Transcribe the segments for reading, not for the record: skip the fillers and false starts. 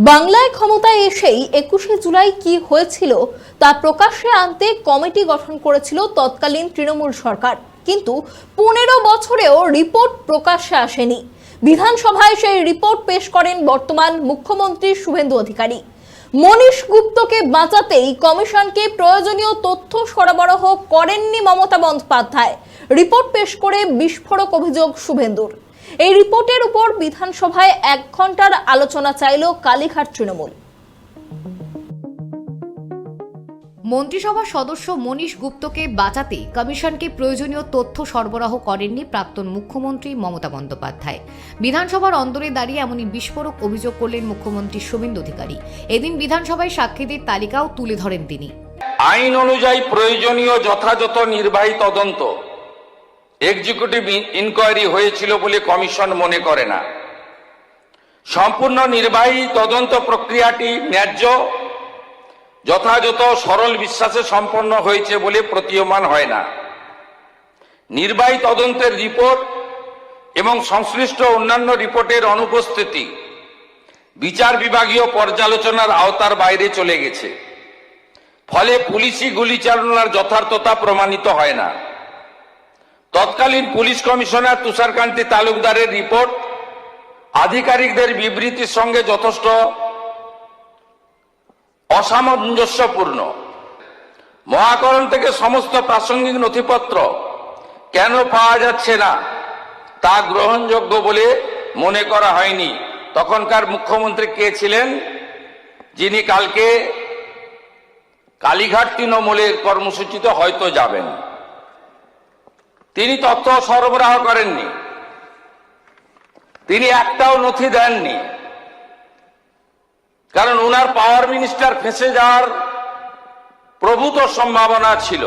বাংলায় ক্ষমতায় এসেই 21শে জুলাই কি হয়েছিল তা প্রকাশ্যে আনতে কমিটি গঠন করেছিল তৎকালীন তৃণমূল সরকার, কিন্তু 15 বছরেও রিপোর্ট প্রকাশ্যে আসেনি। বিধানসভায় সেই রিপোর্ট পেশ করেন বর্তমান মুখ্যমন্ত্রী শুভেন্দু অধিকারী। মনীশ গুপ্তকে বাঁচাতেই কমিশনকে প্রয়োজনীয় তথ্য সরবরাহ করেননি মমতা বন্দ্যোপাধ্যায়। রিপোর্ট পেশ করে বিস্ফোরক অভিযোগ শুভেন্দুর। এই রিপোর্টের উপর বিধানসভায় 1 ঘন্টার আলোচনা চাইল কালীঘাট তৃণমূল। মন্ত্রিসভার সদস্য মনীশ গুপ্তকে বাঁচাতে কমিশনকে প্রয়োজনীয় তথ্য সরবরাহ করেননি প্রাক্তন মুখ্যমন্ত্রী মমতা বন্দ্যোপাধ্যায়। বিধানসভার অন্দরে দাঁড়িয়ে এমনই বিস্ফোরক অভিযোগ করলেন মুখ্যমন্ত্রী শুভেন্দু অধিকারী। এদিন বিধানসভায় সাক্ষীদের তালিকাও তুলে ধরেন তিনি। আইন অনুযায়ী প্রয়োজনীয় যথাযথ নির্বাহী তদন্ত এক্সিকিউটিভ ইনকোয়ারি হয়েছিল বলে কমিশন মনে করে না। সম্পূর্ণ নির্বাহী তদন্ত প্রক্রিয়াটি ন্যায্য, যথাযথ, সরল বিশ্বাসে সম্পন্ন হয়েছে বলে প্রতীয়মান হয় না। নির্বাহী তদন্তের রিপোর্ট এবং সংশ্লিষ্ট অন্যান্য রিপোর্টের অনুপস্থিতি বিচার বিভাগীয় পর্যালোচনার আওতার বাইরে চলে গেছে। ফলে পুলিশি গুলিচালনার যথার্থতা প্রমাণিত হয় না। তৎকালীন পুলিশ কমিশনার তুষারকান্তি তালুকদারের রিপোর্ট আধিকারিকদের বিবৃতির সঙ্গে যথেষ্ট অসামঞ্জস্যপূর্ণ। মহাকরণ থেকে সমস্ত প্রাসঙ্গিক নথিপত্র কেন পাওয়া যাচ্ছে না তা গ্রহণযোগ্য বলে মনে করা হয়নি। তখনকার মুখ্যমন্ত্রী কে ছিলেন, যিনি কালকে কালীঘাট তৃণমূলের কর্মসূচিতে হয়তো যাবেন। তিনি তথ্য সরবরাহ করেননি, তিনি একটাও নথি দেননি, কারণ ওনার পাওয়ার মিনিস্টার ফেঁসে যাওয়ার প্রভূত সম্ভাবনা ছিল।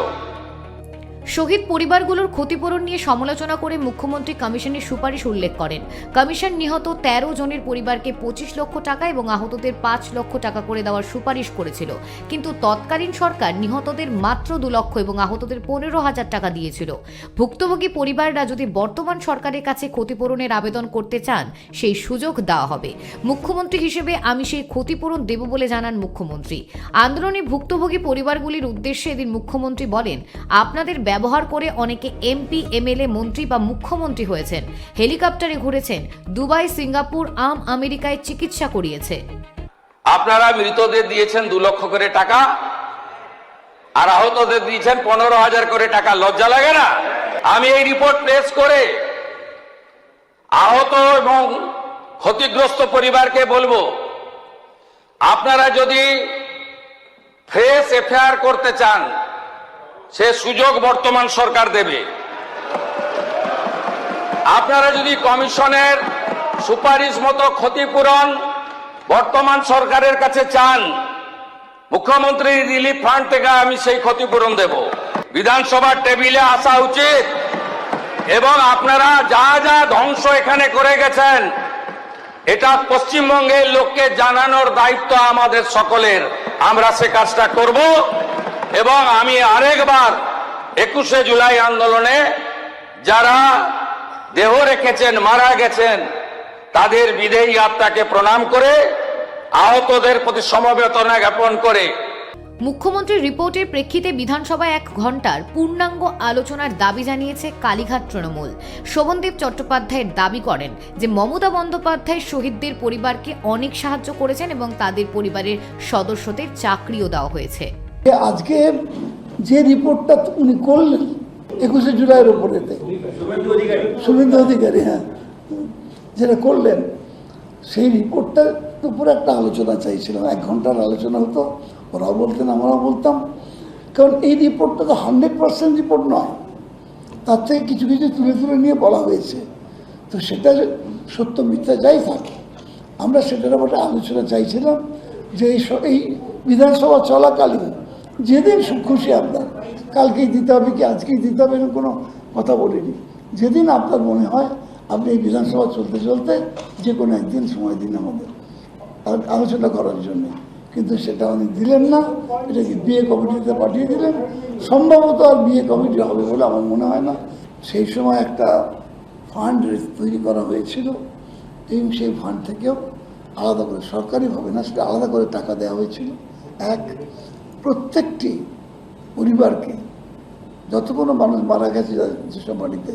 শহীদ পরিবারগুলোর ক্ষতিপূরণ নিয়ে সমালোচনা করে মুখ্যমন্ত্রী কমিশনের সুপারিশ উল্লেখ করেন। কমিশন নিহত 13 জনের পরিবারকে 25 লক্ষ টাকা এবং আহতদের 5 লক্ষ টাকা করে দেওয়ার সুপারিশ করেছিল, কিন্তু তৎকালীন সরকার নিহতদের মাত্র 2 লক্ষ এবং আহতদের 15,000 টাকা দিয়েছিল। ভুক্তভোগী পরিবাররা যদি বর্তমান সরকারের কাছে ক্ষতিপূরণের আবেদন করতে চান, সেই সুযোগ দেওয়া হবে। মুখ্যমন্ত্রী হিসেবে আমি সেই ক্ষতিপূরণ দেব বলে জানান মুখ্যমন্ত্রী। আন্দোলনে ভুক্তভোগী পরিবারগুলির উদ্দেশ্যে এদিন মুখ্যমন্ত্রী বলেন, আপনাদের ব্যবহার করে অনেকে এমপি, এমএলএ, মন্ত্রী বা মুখ্যমন্ত্রী হয়েছেন, হেলিকপ্টারে ঘুরেছেন, দুবাই, সিঙ্গাপুর, আমেরিকায় চিকিৎসা করিয়েছে। আপনারা মৃতদের দিয়েছেন 2 লক্ষ করে টাকা আর আহতদের দিয়েছেন 15,000 করে টাকা। লজ্জা লাগে না? আমি এই রিপোর্ট পেশ করে আহত এবং ক্ষতিগ্রস্ত পরিবারকে বলবো, আপনারা যদি ফ্রেশ এফআইআর করতে চান, সে সুযোগ বর্তমান সরকার দেবে। আপনারা যদি কমিশনের সুপারিশ মতো ক্ষতিপূরণ বর্তমান সরকারের কাছে চান, মুখ্যমন্ত্রী রিলিফ ফান্ড থেকে আমি সেই ক্ষতিপূরণ দেব। বিধানসভার টেবিলে আসা উচিত এবং আপনারা যা যা ধ্বংস এখানে করে গেছেন, এটা পশ্চিমবঙ্গের লোককে জানানোর দায়িত্ব আমাদের সকলের। আমরা সে কাজটা করব এবং আমি আরেকবার 21শে জুলাই আন্দোলনে যারা দেহ রেখেছেন, মারা গেছেন, তাদের বিদেহী আত্মাকে প্রণাম করে আহতদের প্রতি সমবেদনা জ্ঞাপন করে মুখ্যমন্ত্রীর রিপোর্টের প্রেক্ষিতে বিধানসভায় 1 ঘন্টার পূর্ণাঙ্গ আলোচনার দাবি জানিয়েছে কালীঘাট তৃণমূল। শোভনদেব চট্টোপাধ্যায়ের দাবি করেন যে মমতা বন্দ্যোপাধ্যায় শহীদদের পরিবারকে অনেক সাহায্য করেছেন এবং তাদের পরিবারের সদস্যদের চাকরিও দেওয়া হয়েছে। আজকে যে রিপোর্টটা উনি করলেন 21শে জুলাইয়ের উপরেতে, শুভেন্দু অধিকারী, হ্যাঁ, যেটা করলেন, সেই রিপোর্টটার উপরে একটা আলোচনা চাইছিলাম। 1 ঘন্টার আলোচনা হতো, ওরাও বলতেন, আমরাও বলতাম। কারণ এই রিপোর্টটা তো 100% রিপোর্ট নয়, তার থেকে কিছু কিছু তুলে তুলে নিয়ে বলা হয়েছে। তো সেটা সত্য মিথ্যা যাই থাকে, আমরা সেটার ব্যাপারে আলোচনা চাইছিলাম যে এই বিধানসভা চলাকালীন যেদিন খুশি আপনার, কালকেই দিতে হবে কি আজকেই দিতে হবে, এরকম কোনো কথা বলিনি। যেদিন আপনার মনে হয় আপনি এই বিধানসভা চলতে চলতে যে কোনো একদিন সময় দিন আমাদের আলোচনা করার জন্য, কিন্তু সেটা উনি দিলেন না। এটাকে বিএ কমিটিতে পাঠিয়ে দিলেন। সম্ভবত আর বিএ কমিটি হবে বলে আমার মনে হয় না। সেই সময় একটা ফান্ড তৈরি করা হয়েছিল এবং সেই ফান্ড থেকেও আলাদা করে, সরকারিভাবে না, সেটা আলাদা করে টাকা দেওয়া হয়েছিল। এক, প্রত্যেকটি পরিবারকে, যত কোনো মানুষ মারা গেছে যেসব বাড়িতে,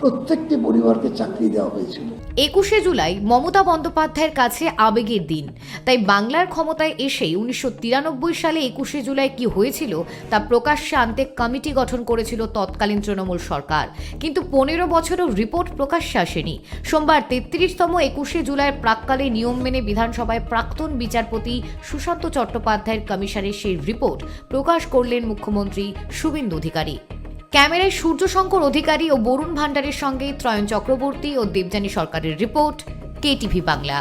প্রত্যেকটি পরিবারকে চাকরি দেওয়া হয়েছিল। 21শে জুলাই মমতা বন্দ্যোপাধ্যায়ের কাছে আবেগের দিন, তাই বাংলার ক্ষমতায় এসেই 1993 সালে 21শে জুলাই কি হয়েছিল তা প্রকাশ্যে আনতে কমিটি গঠন করেছিল তৎকালীন তৃণমূল সরকার, কিন্তু 15 বছরও রিপোর্ট প্রকাশ্যে আসেনি। সোমবার 33তম 21শে জুলাইয়ের প্রাক্কালে নিয়ম মেনে বিধানসভায় প্রাক্তন বিচারপতি সুশান্ত চট্টোপাধ্যায়ের কমিশনের সেই রিপোর্ট প্রকাশ করলেন মুখ্যমন্ত্রী শুভেন্দু অধিকারী। ক্যামেরায় সূর্যশঙ্কর অধিকারী ও বরুণ ভান্ডারের সঙ্গে ত্রয়ন চক্রবর্তী ও দেবযানী সরকারের রিপোর্ট, KTV বাংলা।